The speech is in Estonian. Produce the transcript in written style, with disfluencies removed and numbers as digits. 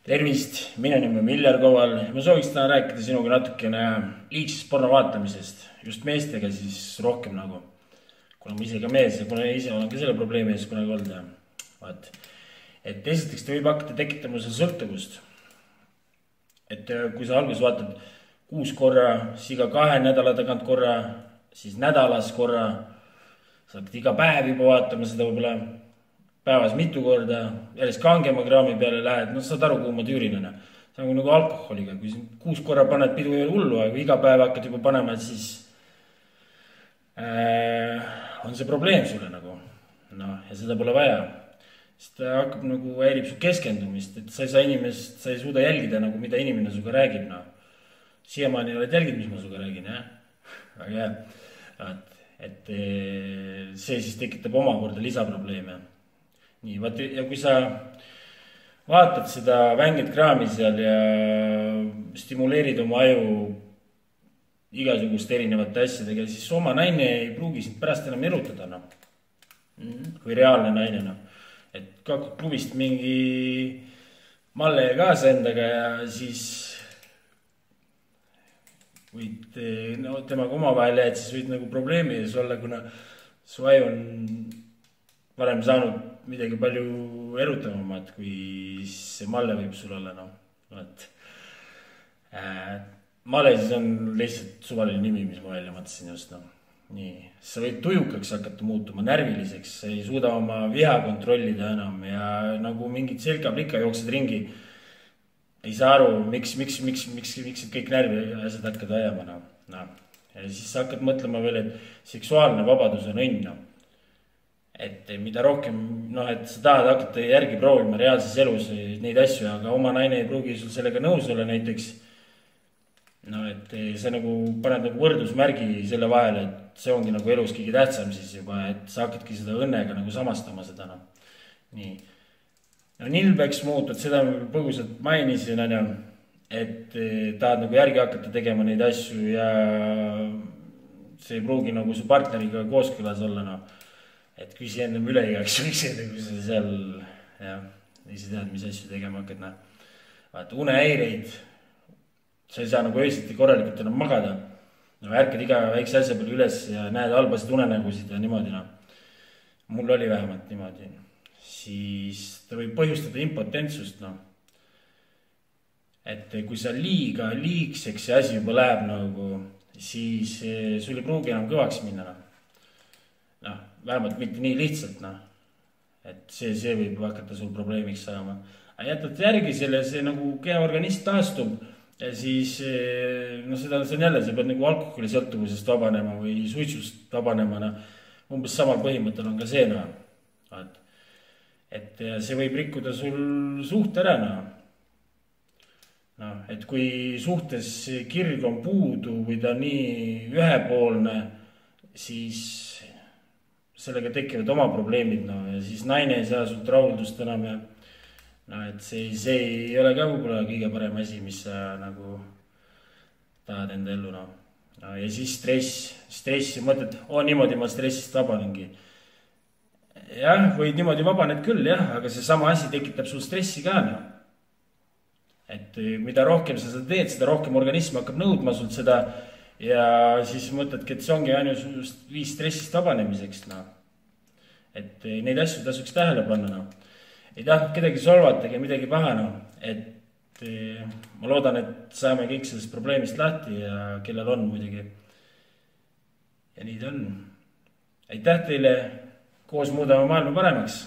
Tervist, minu nimi on Viljar Koval. Ma sooviks täna rääkida sinuga natukene liigsest porno vaatamisest. Just meestega siis rohkem nagu. Kuna ma ise ka mees ja kuna ise olen ka selle probleemi ees kunagi olnud. Vaat. Et esiteks ta võib hakata tekitama seda sõltuvust. Et kui sa alguses vaatad 6 korra, siis iga 2 nädala tagant korra, siis nädalas korra, sa hakkad iga päev juba vaatama seda võib-olla päevas mitu korda, järjest kangema kraami peale lähed, no saad aru, kuhu ma tüürin on. See on nagu alkoholiga, kui 6 korra paned pidu ei ole hullu, aga iga päev hakkad juba panema, siis on see probleem sulle nagu. No, ja seda pole vaja. Sest ta hakkab nagu häirib su keskendumist, et sa ei suuda jälgida, nagu mida inimene suga räägib. No. Siiamaani oled jälgid, mis ma suga räägin, jah? Aga jah, et see siis tekitab omakorda lisaprobleeme. Nii, ja kui sa vaatad seda vänget kraami seal ja stimuleerid oma aju igasugust erinevate asjadega, siis oma naine ei pruugi sind pärast enam erutada, no. Kui reaalne naine, no. Et kakkud klubist mingi malle kaasa endaga ja siis võid temaga omavahel jääd, siis võid nagu probleemi ees olla, kuna su aju on varem saanud midagi palju erutavamat, kui see malle võib sul olla, no. Malle siis on lihtsalt suvaline nimi, mis ma välja mõtlesin just, no. Nii, sa võid tujukaks hakata muutuma, närviliseks, sa ei suuda oma viha kontrollida enam ja nagu mingid selga-plika jooksed ringi. Ei saa aru, miks kõik närvi asjad hakkad ajama, no. Ja siis sa hakkad mõtlema veel, et seksuaalne vabadus on õnn, no. Et mida rohkem, noh, et sa tahad hakata järgi proovima reaalses elus neid asju, aga oma naine ei pruugi sul sellega nõus olla näiteks. No, et see nagu paned nagu võrdusmärgi selle vahele, et see ongi nagu elus kõige tähtsam siis juba, et sa hakkadki seda õnnega nagu samastama seda, no. Nii. No, nilbeks muutud, seda põgusalt mainisin, et tahad nagu järgi hakata tegema neid asju ja see ei pruugi nagu su partneriga kooskõlas olla, no. Et küsi ennem üle igaks, kui sa seal, jah, ei sa tead, mis asju tegema hakkad, no. Vaata, unehäireid, sa ei saa nagu öösiti korralikult enam magada. No, ärkad iga väikse asja peale üles ja näed halbasid unenägusid ja niimoodi, no. Mul oli vähemalt niimoodi. Siis ta võib põhjustada impotentsust, no. Et kui sa liigseks see asi juba läheb nagu, siis sul ei pruugi enam kõvaks minna, no. Noh, vähemalt mitte nii lihtsalt, noh. Et see võib hakata sul probleemiks saama. Aga jätad järgi selle, see nagu kehaorganism taastub ja siis, no seda on jälle, sa pead nagu alkoholi sõltuvusest vabanema või suitsust vabanema, no. Umbes samal põhimõttel on ka see, no. Et see võib rikkuda sul suht ära, no. No, et kui suhtes kirg on puudu või ta nii ühepoolne, siis sellega tekivad oma probleemid, no, ja siis naine ei saa sult rahuldust enam ja no, et see ei ole ka võib-olla kõige parem asi, mis sa nagu tahad enda ellu, no. No, ja siis stressi mõtled, niimoodi ma stressist vabanengi. Jah, või niimoodi vabaned küll, jah, aga see sama asi tekitab sul stressi ka, no. Et mida rohkem sa seda teed, seda rohkem organism hakkab nõudma sult seda ja siis mõtledki, et see ongi ainult viis stressist vabanemiseks, no. Et neid asju tasuks tähele panna, no. Ei tahtnud kedagi solvata ega midagi paha, no. Et ma loodan, et saame kõik sellest probleemist lahti ja kellel on muidugi. Ja nii ta on. Aitäh teile, koos muudame maailma paremaks.